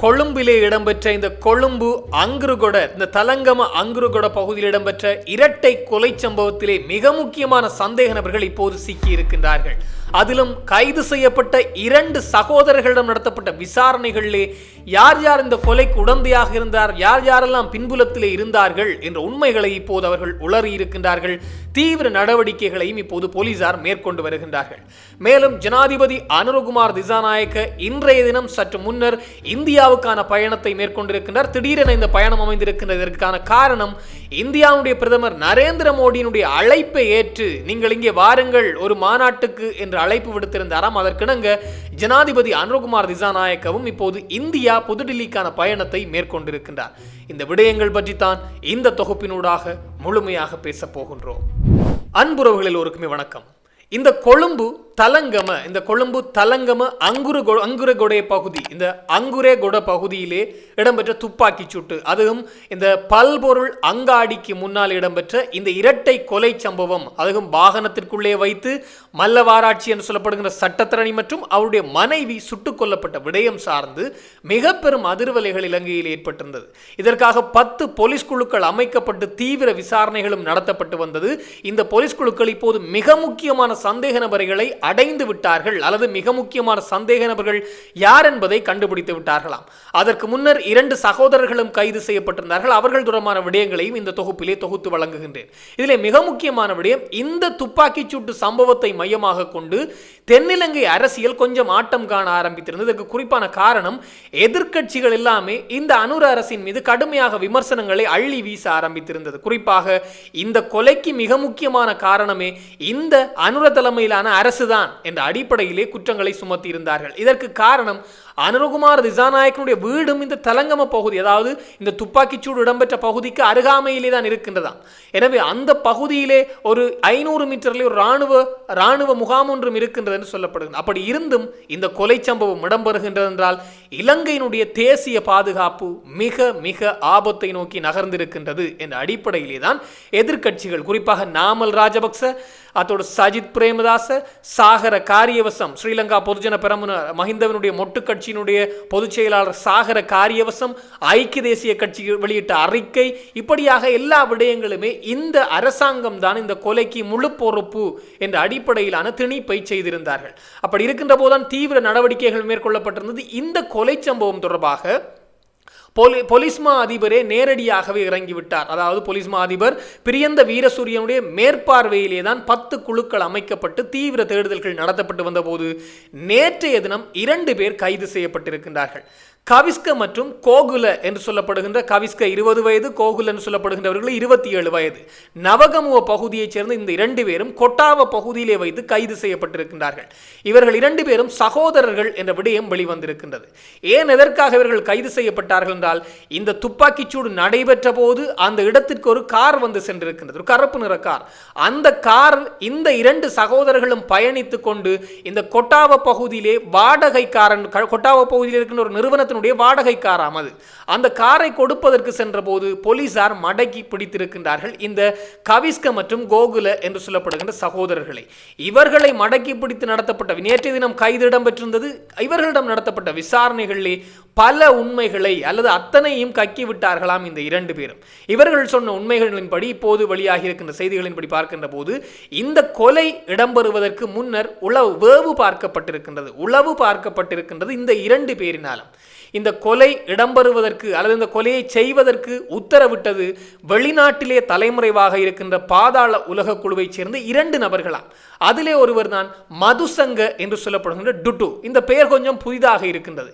கொழும்பிலே இடம்பெற்ற இந்த கொழும்பு அங்குருகொட இந்த தலங்கம அங்குருகொட பகுதியில் இடம்பெற்ற இரட்டை கொலை சம்பவத்திலே மிக முக்கியமான சந்தேக நபர்கள் இப்போது சிக்கி இருக்கின்றார்கள். அதிலும் கைது செய்யப்பட்ட 2 சகோதரர்களிடம் நடத்தப்பட்ட விசாரணைகளிலே யார் யார் இந்த கொலைக்கு உடந்தையாக இருந்தார், யார் யாரெல்லாம் பின்புலத்திலே இருந்தார்கள் என்ற உண்மைகளை இப்போது அவர்கள் உளறி இருக்கின்றார்கள். தீவிர நடவடிக்கைகளையும் இப்போது போலீசார் மேற்கொண்டு வருகின்றார்கள். மேலும் ஜனாதிபதி அனுரகுமார் திசாநாயக்க இன்றைய தினம் சற்று முன்னர் இந்தியாவுக்கான பயணத்தை மேற்கொண்டிருக்கின்றார். திடீரென இந்த பயணம் அமைந்திருக்கின்றதற்கான காரணம், இந்தியாவுடைய பிரதமர் நரேந்திர மோடியினுடைய அழைப்பை ஏற்று நீங்கள் இங்கே வாருங்கள் ஒரு மாநாட்டுக்கு என்று அழைப்பு விடுத்திருந்தாராம். அதற்கிணங்க ஜனாதிபதி அனுரகுமார் திசாநாயக்கவும் இப்போது இந்தியா புதுடில்லிக்கான பயணத்தை மேற்கொண்டிருக்கின்றார். இந்த விடயங்கள் பற்றி தான் இந்த தொகுப்பினூடாக முழுமையாக பேசப் போகின்றோம். அன்புறவுகளில் ஒருக்குமே வணக்கம். இந்த கொழும்பு தலங்கம அங்குரகொடை பகுதி, இந்த அங்குரேகொட பகுதியிலே இடம்பெற்ற துப்பாக்கி சூட்டு, அதுவும் இந்த பல்பொருள் அங்காடிக்கு முன்னால் இடம்பெற்ற இந்த இரட்டை கொலை சம்பவம், அதுவும் வாகனத்திற்குள்ளே வைத்து மல்லவாராட்சி என்று சொல்லப்படுகின்ற சட்டத்தரணி மற்றும் அவருடைய மனைவி சுட்டுக் கொல்லப்பட்ட விடயம் சார்ந்து மிக பெரும் அதிர்வலைகள் இலங்கையில் ஏற்பட்டிருந்தது. இதற்காக 10 போலீஸ் குழுக்கள் அமைக்கப்பட்டு தீவிர விசாரணைகளும் நடத்தப்பட்டு வந்தது. இந்த போலீஸ் குழுக்கள் இப்போது மிக முக்கியமான சந்தேக நபர்களை அடைந்து விட்டார்கள், அல்லது மிக முக்கியமான சந்தேக நபர்கள் யார் என்பதை கண்டுபிடித்து விட்டார்களாம். அதற்கு முன்னர் 2 சகோதரர்களும் கைது செய்யப்பட்டிருந்தார்கள். அவர்கள் தொடர்பான விடயங்களையும் இந்த தொகுப்பிலே தொகுத்து வழங்குகின்றேன். இதிலே மிக முக்கியமான விடயம், இந்த துப்பாக்கிச் சூட்டு சம்பவத்தை மையமாக கொண்டு தென்னிலங்கை அரசியல் கொஞ்சம் ஆட்டம் காண ஆரம்பித்திருந்தது. இதற்கு குறிப்பான காரணம், எதிர்க்கட்சிகள் எல்லாமே இந்த அனுர அரசின் மீது கடுமையாக விமர்சனங்களை அள்ளி வீச ஆரம்பித்திருந்தது. குறிப்பாக இந்த கொலைக்கு மிக முக்கியமான காரணமே இந்த அனுர தலைமையிலான அரசுதான் என்ற அடிப்படையிலே குற்றங்களை சுமத்தி இருந்தார்கள். இதற்கு காரணம், அனுரகுமார் திசாநாயக்கனுடைய வீடும் இந்த தலங்கம பகுதி, அதாவது இந்த துப்பாக்கிச்சூடு இடம்பெற்ற பகுதிக்கு அருகாமையிலே தான் இருக்கின்றதாம். எனவே அந்த பகுதியிலே ஒரு 500 மீட்டரிலே ஒரு ராணுவ முகாம் ஒன்றும் இருக்கின்றது என்று சொல்லப்படுகிறது. அப்படி இருந்தும் இந்த கொலை சம்பவம் இடம்பெறுகின்றது என்றால் இலங்கையினுடைய தேசிய பாதுகாப்பு மிக மிக ஆபத்தை நோக்கி நகர்ந்திருக்கின்றது என்ற அடிப்படையிலே தான் எதிர்க்கட்சிகள், குறிப்பாக நாமல் ராஜபக்ச, அதோடு சஜித் பிரேமதாச, சாகர காரியவசம், ஸ்ரீலங்கா பொதுஜன பெரமுன மஹிந்தவனுடைய மொட்டு கட்சியினுடைய பொதுச் செயலாளர் சாகர காரியவசம், ஐக்கிய தேசிய கட்சி வெளியிட்ட அறிக்கை, இப்படியாக எல்லா விடயங்களுமே இந்த அரசாங்கம் தான் இந்த கொலைக்கு முழு பொறுப்பு என்ற அடிப்படையிலான திணிப்பை செய்திருந்தார்கள். அப்படி இருக்கின்ற போதுதான் தீவிர நடவடிக்கைகள் மேற்கொள்ளப்பட்டிருந்தது. இந்த கொலை சம்பவம் தொடர்பாக பொலிஸ்மா அதிபரே நேரடியாகவே இறங்கிவிட்டார். அதாவது பொலிஸ்மா அதிபர் பிரியந்த வீரசூரியனுடைய மேற்பார்வையிலே தான் 10 குழுக்கள் அமைக்கப்பட்டு தீவிர தேடுதல்கள் நடத்தப்பட்டு வந்த போது நேற்றைய தினம் 2 பேர் கைது செய்யப்பட்டிருக்கின்றார்கள். கவிஸ்க மற்றும் கோகுல என்று சொல்லப்படுகின்ற, கவிஸ்க 20 வயது, கோகுல என்று சொல்லப்படுகின்றவர்கள் 27 வயது, நவகமுவ பகுதியைச் சேர்ந்த இந்த 2 பேரும் கொட்டாவ பகுதியிலே வைத்து கைது செய்யப்பட்டிருக்கின்றார்கள். இவர்கள் 2 பேரும் சகோதரர்கள் என்ற விடயம் வெளிவந்திருக்கின்றது. ஏன் எதற்காக இவர்கள் கைது செய்யப்பட்டார்கள் என்றால், இந்த துப்பாக்கிச்சூடு நடைபெற்ற போது அந்த இடத்திற்கு ஒரு கார் வந்து சென்றிருக்கின்றது, ஒரு கருப்பு நிற கார். அந்த கார் இந்த 2 சகோதரர்களும் பயணித்துக் கொண்டு இந்த கொட்டாவ பகுதியிலே வாடகைக்காரன், கொட்டாவ பகுதியில் இருக்கின்ற ஒரு நிறுவனத்தினுடைய வாடகை காராம் அது. அந்த காரை கொடுப்பதற்கு சென்ற போது போலீசார் மடக்கி பிடித்திருக்கின்றார்கள் இந்த கவிஸ்க மற்றும் கோகுல என்று சொல்லப்படுகின்ற சகோதரர்களை. இவர்களை மடக்கி பிடித்து நடத்தப்பட்ட நேற்றைய தினம் கைது இடம்பெற்றிருந்தது. இவர்களிடம் நடத்தப்பட்ட விசாரணைகளிலே பல உண்மைகளை அல்லது அத்தனையும் கக்கி விட்டார்களாம் இந்த 2 பேரும். இவர்கள் சொன்ன உண்மைகளின்படி இப்போது வெளியாகி இருக்கின்ற செய்திகளின்படி பார்க்கின்ற போது இந்த கொலை இடம்பெறுவதற்கு முன்னர் உளவு பார்க்கப்பட்டிருக்கின்றது இந்த 2 பேரினாலும். இந்த கொலை இடம்பெறுவதற்கு அல்லது இந்த கொலையை செய்வதற்கு உத்தரவிட்டது வெளிநாட்டிலே தலைமுறைவாக இருக்கின்ற பாதாள உலக குழுவைச் சேர்ந்த 2 நபர்களாம். அதிலே ஒருவர் தான் மதுசங்க என்று சொல்லப்படுகின்ற டுட்டு. இந்த பெயர் கொஞ்சம் புதிதாக இருக்கின்றது.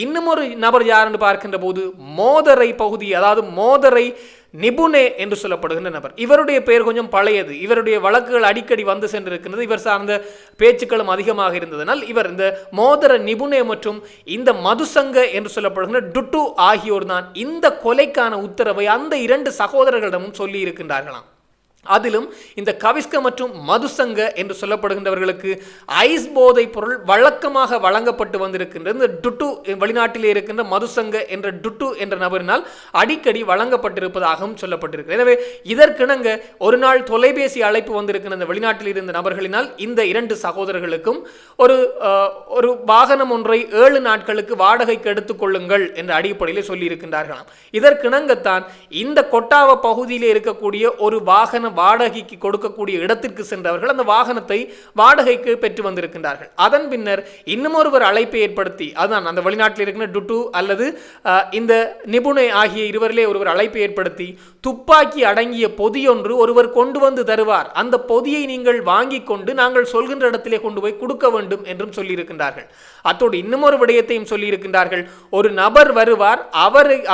இன்னும் ஒரு நபர் யார் என்று பார்க்கின்ற போது மோதரை பகுதி, அதாவது மோதரை நிபுணே என்று சொல்லப்படுகின்ற நபர். இவருடைய பெயர் கொஞ்சம் பழையது. இவருடைய வழக்குகள் அடிக்கடி வந்து சென்றிருக்கின்றது. இவர் சார்ந்த பேச்சுக்களும் அதிகமாக இருந்ததனால் இவர் இந்த மோதர நிபுணே மற்றும் இந்த மதுசங்க என்று சொல்லப்படுகின்ற டுட்டு ஆகியோர் தான் இந்த கொலைக்கான உத்தரவை அந்த 2 சகோதரர்களிடமும் சொல்லி இருக்கின்றார்களாம். அதிலும் இந்த கவிஸ்க மற்றும் மதுசங்க என்று சொல்லப்படுகின்றவர்களுக்கு ஐஸ் போதைப் பொருள் வழக்கமாக வழங்கப்பட்டு வந்திருக்கின்றது. இந்த டுட்டு வெளிநாட்டிலே இருக்கின்ற மதுசங்க என்ற டுட்டு என்ற நபரினால் அடிக்கடி வழங்கப்பட்டிருப்பதாகவும் சொல்லப்பட்டிருக்கிறது. எனவே இதற்கிணங்க ஒரு நாள் தொலைபேசி அழைப்பு வந்திருக்கின்ற இந்த வெளிநாட்டில் இருந்த நபர்களினால் இந்த இரண்டு சகோதரர்களுக்கும் ஒரு வாகனம் ஒன்றை 7 நாட்களுக்கு வாடகைக்கு எடுத்துக்கொள்ளுங்கள் என்ற அடிப்படையில் சொல்லி இருக்கின்றார்களாம். இதற்கிணங்கத்தான் இந்த கொட்டாவ பகுதியிலே இருக்கக்கூடிய ஒரு வாகன வாடகைக்கு கொடுக்கக்கூடிய இடத்திற்கு சென்றவர்கள் அந்த வாகனத்தை வாடகைக்கு பெற்று வந்திருக்கின்றார்கள். அதன் பின்னர் இன்னும் ஒருவர் அழைப்பை ஏற்படுத்தி, அதுதான் அந்த வெளிநாட்டில் இருக்கிற டுட்டு அல்லது இந்த நிபுணை ஆகிய இருவரிலே ஒருவர் அழைப்பை ஏற்படுத்தி துப்பாக்கி அடங்கிய பொதியொன்று ஒருவர் கொண்டு வந்து தருவார், அந்த பொதியை நீங்கள் வாங்கி கொண்டு நாங்கள் சொல்கின்ற இடத்திலே கொண்டு போய் கொடுக்க வேண்டும் என்றும் சொல்லியிருக்கின்றார்கள். அத்தோடு இன்னும் ஒரு விடயத்தையும் சொல்லியிருக்கின்றார்கள். ஒரு நபர் வருவார்,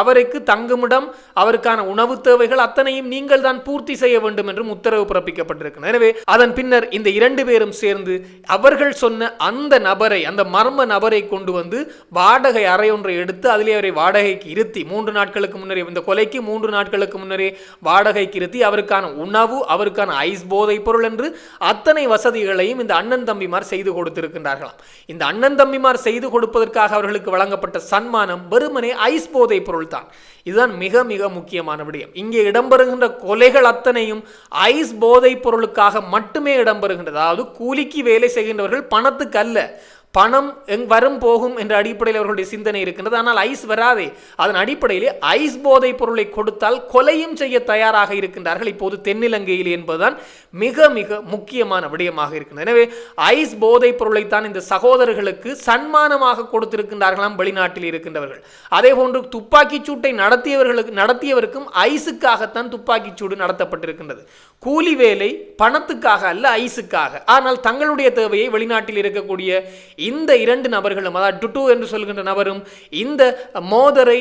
அவருக்கு தங்குமிடம், அவருக்கான உணவு தேவைகள் அத்தனையும் நீங்கள் தான் பூர்த்தி செய்ய வேண்டும் என்றும் உத்தரவு பிறப்பிக்கப்பட்டிருக்கிறது. எனவே அதன் பின்னர் இந்த 2 பேரும் சேர்ந்து அவர்கள் சொன்ன அந்த நபரை, அந்த மர்ம நபரை கொண்டு வந்து வாடகை அறை ஒன்றை எடுத்து அதிலே அவரை வாடகைக்கு இருத்தி 3 நாட்களுக்கு முன்னரே, இந்த கொலைக்கு 3 நாட்களுக்கு முன்னரே வாடகைக்கு இருத்தி அவருக்கான உணவு, அவருக்கான ஐஸ் போதை பொருள் என்று அத்தனை வசதிகளையும் இந்த அண்ணன் தம்பிமார் செய்து கொடுத்திருக்கின்றார்களாம். இந்த அண்ணன் தம்பிமார் செய்து கொடுப்பதற்காக அவர்களுக்கு வழங்கப்பட்ட சன்மானம் வெறுமனே ஐஸ் போதை பொருள் தான். இதுதான் மிக மிக முக்கியமான விடயம். இங்கே இடம்பெறுகின்ற கொலைகள் அத்தனையும் ஐஸ் போதைப் பொருளுக்காக மட்டுமே இடம்பெறுகின்றது. அதாவது கூலிக்கு வேலை செய்கின்றவர்கள் பணத்துக்கு அல்ல, பணம் வரும் போகும் என்ற அடிப்படையில் அவர்களுடைய சிந்தனை இருக்கின்றது. ஆனால் ஐஸ் வராதே, அதன் அடிப்படையில் ஐஸ் போதைப் பொருளை கொடுத்தால் கொலையும் செய்ய தயாராக இருக்கின்றார்கள் இப்போது தென்னிலங்கையில் என்பதுதான் மிக மிக முக்கியமான விடயமாக இருக்கின்றது. எனவே ஐஸ் போதைப் பொருளைத்தான் இந்த சகோதரர்களுக்கு சன்மானமாக கொடுத்திருக்கின்றார்களாம் வெளிநாட்டில் இருக்கின்றவர்கள். அதே போன்று துப்பாக்கிச் சூட்டை நடத்தியவருக்கும் ஐஸுக்காகத்தான் துப்பாக்கிச் சூடு நடத்தப்பட்டிருக்கின்றது. கூலி வேலை பணத்துக்காக அல்ல, ஐஸுக்காக. ஆனால் தங்களுடைய தேவையை வெளிநாட்டில் இருக்கக்கூடிய இந்த 2 நபர்களும், அதாவது டுட்டு என்று சொல்கின்ற நபரும் இந்த மோதரை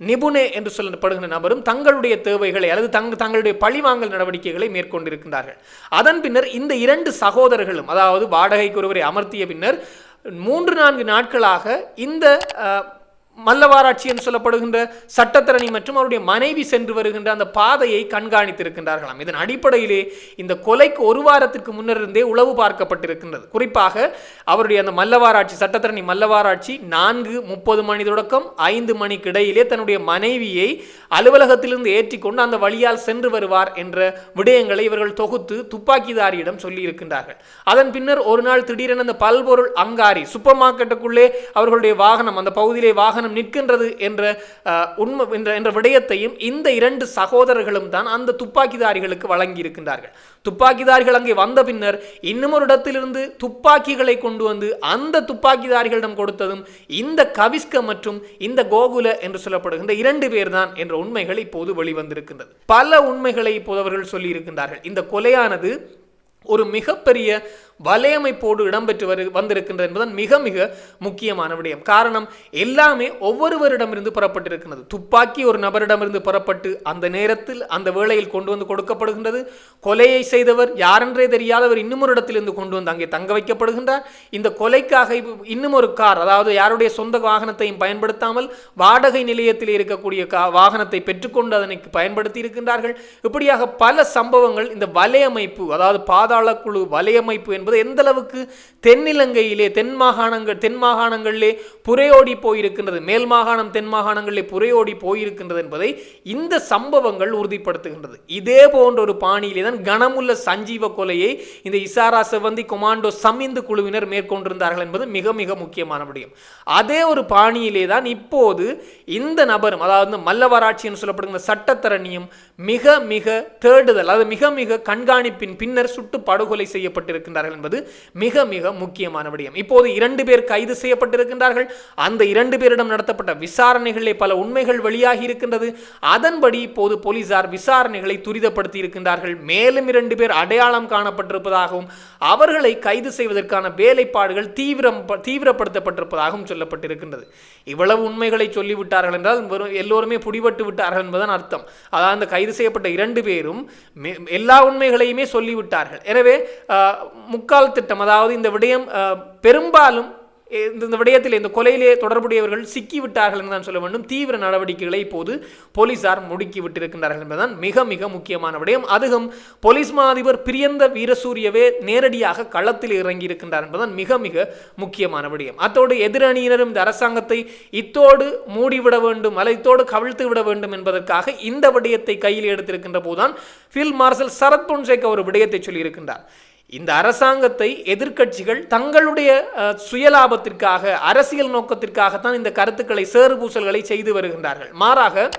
நிபுணே என்று சொல்லப்படுகின்ற நபரும் தங்களுடைய தேவைகளை அல்லது தங்களுடைய பழிவாங்கல் நடவடிக்கைகளை மேற்கொண்டிருக்கின்றார்கள். அதன் பின்னர் இந்த 2 சகோதரர்களும், அதாவது வாடகைக்கு ஒருவரை அமர்த்திய பின்னர் 3-4 நாட்களாக இந்த மல்லவாராட்சி என்று சொல்லப்படுகின்ற சட்டத்தரணி மற்றும் அவருடைய மனைவி சென்று வருகின்ற அந்த பாதையை கண்காணித்திருக்கின்றார்களாம். இதன் அடிப்படையிலே இந்த கொலைக்கு 1 வாரத்திற்கு முன்னிருந்தே உளவு பார்க்கப்பட்டிருக்கின்றது. குறிப்பாக அவருடைய அந்த மல்லவாராட்சி, சட்டத்தரணி மல்லவாராட்சி 4:30 மணி தொடக்கம் 5 மணிக்கு இடையிலே தன்னுடைய மனைவியை அலுவலகத்திலிருந்து ஏற்றிக்கொண்டு அந்த வழியால் சென்று வருவார் என்ற விடயங்களை இவர்கள் தொகுத்து துப்பாக்கிதாரியிடம் சொல்லி இருக்கின்றார்கள். அதன் பின்னர் ஒரு நாள் திடீரென அந்த பல்பொருள் அங்காரி சூப்பர் மார்க்கெட்டுக்குள்ளே அவர்களுடைய வாகனம், அந்த பகுதியிலே வாகனம் நிற்கின்றது என்ற விடயத்தையும் இந்த 2 சகோதரர்களும் தான் அந்த துப்பாக்கிதாரிகளுக்கு வழங்கி இருக்கின்றார்கள். துப்பாக்கிதாரிகள் அங்கே வந்த பின்னர் இன்னும் ஒரு இடத்திலிருந்து துப்பாக்கிகளை கொண்டு வந்து அந்த துப்பாக்கிதாரிகளிடம் கொடுத்ததும் இந்த கவிஸ்க மற்றும் இந்த கோகுல என்று சொல்லப்படுகின்ற 2 பேர் தான் என்ற உண்மைகள் இப்போது வெளிவந்திருக்கின்றது. பல உண்மைகளை இப்போது அவர்கள் சொல்லி இருக்கின்றார்கள். இந்த கொலையானது ஒரு மிகப்பெரிய வலையமைப்போடு இடம்பெற்று வந்திருக்கின்றது என்பதுதான் மிக மிக முக்கியமான விடயம். காரணம், எல்லாமே ஒவ்வொருவரிடமிருந்து புறப்பட்டிருக்கிறது. துப்பாக்கி ஒரு நபரிடமிருந்து புறப்பட்டு அந்த நேரத்தில் அந்த வேளையில் கொண்டு வந்து கொடுக்கப்படுகின்றது. கொலையை செய்தவர் யாரென்றே தெரியாதவர் இன்னும் ஒரு இடத்திலிருந்து கொண்டு வந்து அங்கே தங்க வைக்கப்படுகின்றார். இந்த கொலைக்காக இன்னும் ஒரு கார், அதாவது யாருடைய சொந்த வாகனத்தையும் பயன்படுத்தாமல் வாடகை நிலையத்தில் இருக்கக்கூடிய வாகனத்தை பெற்றுக்கொண்டு அதனை பயன்படுத்தி இருக்கின்றார்கள். இப்படியாக பல சம்பவங்கள் இந்த வலையமைப்பு, அதாவது பாதாள குழு வலையமைப்பு என்பது எந்த அளவுக்கு தென்னிலங்கையிலே தென் மாகாணங்களிலே புரையோடி போயிருக்கின்றது, மேல் மாகாணம் தென் மாகாணங்களிலே புரையோடி போயிருக்கின்றது என்பதை இந்த சம்பவங்கள் உறுதிப்படுத்துகின்றது. இதே போன்ற ஒரு பாணியிலே தான் கனமுள்ள சஞ்சீவ கொலையை இந்த இசாரா செவந்தி கொமாண்டோ சமிந்து குழுவினர் மேற்கொண்டிருந்தார்கள் என்பது மிக மிக முக்கியமான விடயம். அதே ஒரு பாணியிலே தான் இப்போது இந்த நபரும், அதாவது மல்லவராட்சி என்று சொல்லப்படுகிற சட்டத்தரணியும் மிக மிக தேடுதல், அதாவது மிக மிக கண்காணிப்பின் பின்னர் சுட்டு படுகொலை செய்யப்பட்டிருக்கின்றார்கள் என்பது மிக மிக முக்கியமான விடயம். இப்போது 2 பேர் கைது செய்யப்பட்டிருக்கின்றார்கள். அந்த 2 பேரிடம் நடத்தப்பட்ட விசாரணைகளிலே பல உண்மைகள் வெளியாகி இருக்கின்றது. அதன்படி இப்போது போலீசார் விசாரணைகளை துரிதப்படுத்தி இருக்கின்றார்கள். மேலும் 2 பேர் அடையாளம் காணப்பட்டிருப்பதாகவும் அவர்களை கைது செய்வதற்கான வேலைப்பாடுகள் தீவிரப்படுத்தப்பட்டிருப்பதாகவும் சொல்லப்பட்டிருக்கின்றது. இவ்வளவு உண்மைகளை சொல்லிவிட்டார்கள் என்றால் எல்லோருமே புடிபட்டு விட்டார்கள் என்பதன் அர்த்தம். அதாவது அந்த கைது செய்யப்பட்ட 2 பேரும் எல்லா உண்மைகளையுமே சொல்லிவிட்டார்கள். எனவே முக்கால் திட்டம், அதாவது இந்த விடயம் பெரும்பாலும் இந்த விடயத்தில் இந்த கொலையிலே தொடர்புடையவர்கள் சிக்கிவிட்டார்கள் என்று தான் சொல்ல வேண்டும். தீவிர நடவடிக்கைகளை இப்போது போலீசார் முடுக்கி விட்டிருக்கின்றார்கள் என்பதுதான் மிக மிக முக்கியமான விடயம். அதுவும் போலீஸ் மா அதிபர் பிரியந்த வீரசூரியவே நேரடியாக களத்தில் இறங்கி இருக்கின்றார் என்பதுதான் மிக மிக முக்கியமான விடயம். அத்தோடு எதிரணியினரும் இந்த அரசாங்கத்தை இத்தோடு மூடிவிட வேண்டும் அல்லது இத்தோடு கவிழ்த்து விட வேண்டும் என்பதற்காக இந்த விடயத்தை கையில் எடுத்திருக்கின்ற போதுதான் ஃபீல்ட் மார்ஷல் சரத் பொன்சேகா ஒரு விடயத்தை சொல்லியிருக்கின்றார். இந்த அரசாங்கத்தை எதிர்க்கட்சிகள் தங்களுடைய சுயலாபத்திற்காக அரசியல் நோக்கத்திற்காகத்தான் இந்த கருத்துக்களை சேறு பூசல்களை செய்து வருகின்றார்கள். மாறாக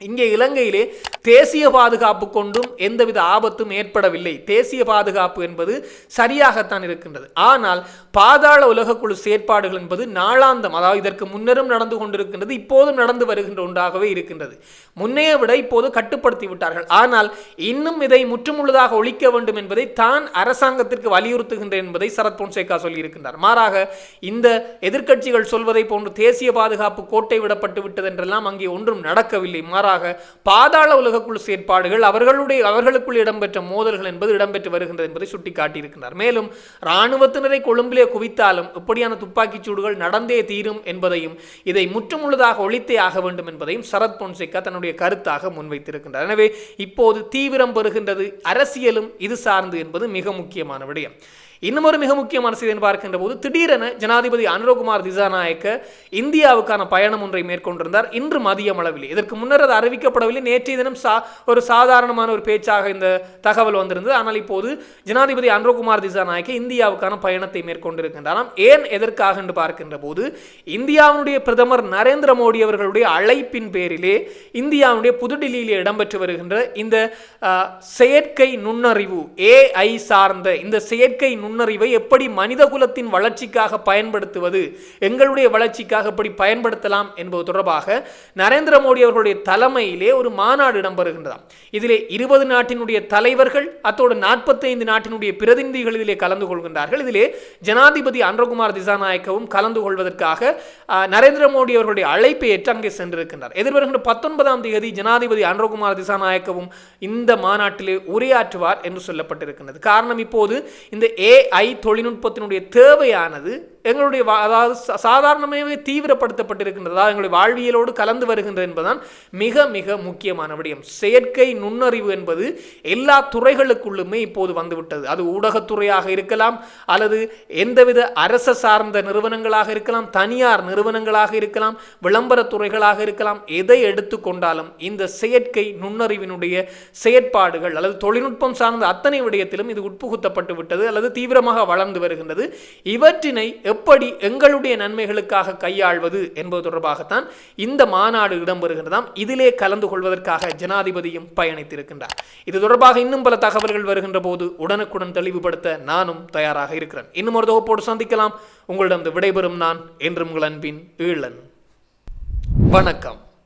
இங்கே இலங்கையிலே தேசிய பாதுகாப்பு கொண்டும் எந்தவித ஆபத்தும் ஏற்படவில்லை. தேசிய பாதுகாப்பு என்பது சரியாகத்தான் இருக்கின்றது. ஆனால் பாதாள உலகக்குழு செயற்பாடுகள் என்பது நாளாந்தம், அதாவது இதற்கு முன்னரும் நடந்து கொண்டிருக்கின்றது, இப்போதும் நடந்து வருகின்ற ஒன்றாகவே இருக்கின்றது. முன்னைய விட இப்போது கட்டுப்படுத்தி விட்டார்கள். ஆனால் இன்னும் இதை முற்றுமுழுதாக ஒழிக்க வேண்டும் என்பதை தான் அரசாங்கத்திற்கு வலியுறுத்துகின்றேன் என்பதை சரத் பொன்சேகா சொல்லியிருக்கின்றார். மாறாக இந்த எதிர்க்கட்சிகள் சொல்வதை போன்று தேசிய பாதுகாப்பு கோட்டை விடப்பட்டு விட்டது என்றெல்லாம் அங்கே ஒன்றும் நடக்கவில்லை. மாறாக பாதாள உலகக்குழு செயற்பாடுகள் அவர்களுக்குள் இடம்பெற்ற மோதல்கள் என்பது இடம்பெற்று வருகின்றது என்பதை சுட்டிக்காட்டியிருக்கிறார். மேலும் இராணுவத்தினரை கொழும்பிலே குவித்தாலும் இப்படியான துப்பாக்கிச் சூடுகள் நடந்தே தீரும் என்பதையும் இதை முற்றுமுழுதாக ஒழித்தே ஆக வேண்டும் என்பதையும் சரத் பொன்சேகா தன்னுடைய கருத்தாக முன்வைத்திருக்கின்றார். எனவே இப்போது தீவிரம் பெறுகின்றது அரசியலும் இது சார்ந்து என்பது மிக முக்கியமான விடயம். இன்னும் ஒரு மிக முக்கியமான செய்தி பார்க்கின்ற போது திடீரென ஜனாதிபதி அனுரகுமார் திசாநாயக்க இந்தியாவுக்கான பயணம் ஒன்றை மேற்கொண்டிருந்தார் இன்று மதியம் அளவில். இதற்கு முன்னர் அது அறிவிக்கப்படவில்லை. நேற்றைய தினம் ஒரு சாதாரணமான ஒரு பேச்சாக இந்த தகவல் வந்திருந்தது. ஆனால் இப்போது ஜனாதிபதி அனுரகுமார் திசாநாயக்க இந்தியாவுக்கான பயணத்தை மேற்கொண்டிருக்கின்றாராம். ஏன் எதற்காக என்று பார்க்கின்ற போது இந்தியாவுடைய பிரதமர் நரேந்திர மோடி அவர்களுடைய அழைப்பின் பேரிலே இந்தியாவுடைய புதுடில்லியிலே இடம்பெற்று வருகின்ற இந்த செயற்கை நுண்ணறிவு AI சார்ந்த இந்த செயற்கை நுண்ணறிவை எப்படி மனித குலத்தின் வளர்ச்சிக்காக பயன்படுத்துவது, எங்களுடைய வளர்ச்சிக்காக எப்படி பயன்படுத்தலாம் என்பது தொடர்பாக நரேந்திர மோடி அவர்களுடைய தலைமையிலே ஒரு மாநாடு இடம்பெறுகின்றதாம். இதிலே 20 நாட்டினுடைய தலைவர்கள் அத்தோடு 45 நாட்டினுடைய பிரதிநிதிகள் இதிலே கலந்து கொள்கின்றார்கள். இதிலே ஜனாதிபதி அனுரகுமார் திசாநாயக்கவும் கலந்து கொள்வதற்காக நரேந்திர மோடி அவர்களுடைய அழைப்பை ஏற்று அங்கே சென்றிருக்கின்றார். எதிர்வருகின்ற 19ஆம் தேதி ஜனாதிபதி அனுரகுமார் திசாநாயக்கவும் இந்த மாநாட்டிலே உரையாற்றுவார் என்று சொல்லப்பட்டிருக்கின்றது. காரணம், இப்போது இந்த AI தொழில்நுட்பத்தினுடைய தேவையானது எங்களுடைய அதாவது சாதாரணமாகவே தீவிரப்படுத்தப்பட்டிருக்கின்றது, அதாவது எங்களுடைய வாழ்வியலோடு கலந்து வருகின்றது என்பதுதான் மிக மிக முக்கியமான விடயம். செயற்கை நுண்ணறிவு என்பது எல்லா துறைகளுக்குள்ளுமே இப்போது வந்துவிட்டது. அது ஊடகத்துறையாக இருக்கலாம், அல்லது எந்தவித அரச சார்ந்த நிறுவனங்களாக இருக்கலாம், தனியார் நிறுவனங்களாக இருக்கலாம், விளம்பரத்துறைகளாக இருக்கலாம். எதை எடுத்துக்கொண்டாலும் இந்த செயற்கை நுண்ணறிவினுடைய செயற்பாடுகள் அல்லது தொழில்நுட்பம் சார்ந்த அத்தனை விடயத்திலும் இது உட்புகுத்தப்பட்டு விட்டது அல்லது தீவிரமாக வளர்ந்து வருகின்றது. இவற்றினை எப்படி எங்களுடைய நன்மைகளுக்காக கையாள்வது என்பது தொடர்பாகத்தான் இந்த மாநாடு இடம்பெறுகின்றதாம். இதிலே கலந்து கொள்வதற்காக ஜனாதிபதியும் பயணித்திருக்கின்றார். இது தொடர்பாக இன்னும் பல தகவல்கள் வருகின்ற போது உடனுக்குடன் தெளிவுபடுத்த நானும் தயாராக இருக்கிறேன். இன்னும் ஒரு தொகுப்போடு சந்திக்கலாம். உங்களிடம் விடைபெறும் நான் என்றும் உங்கள் அன்பின் ஈழன். வணக்கம்.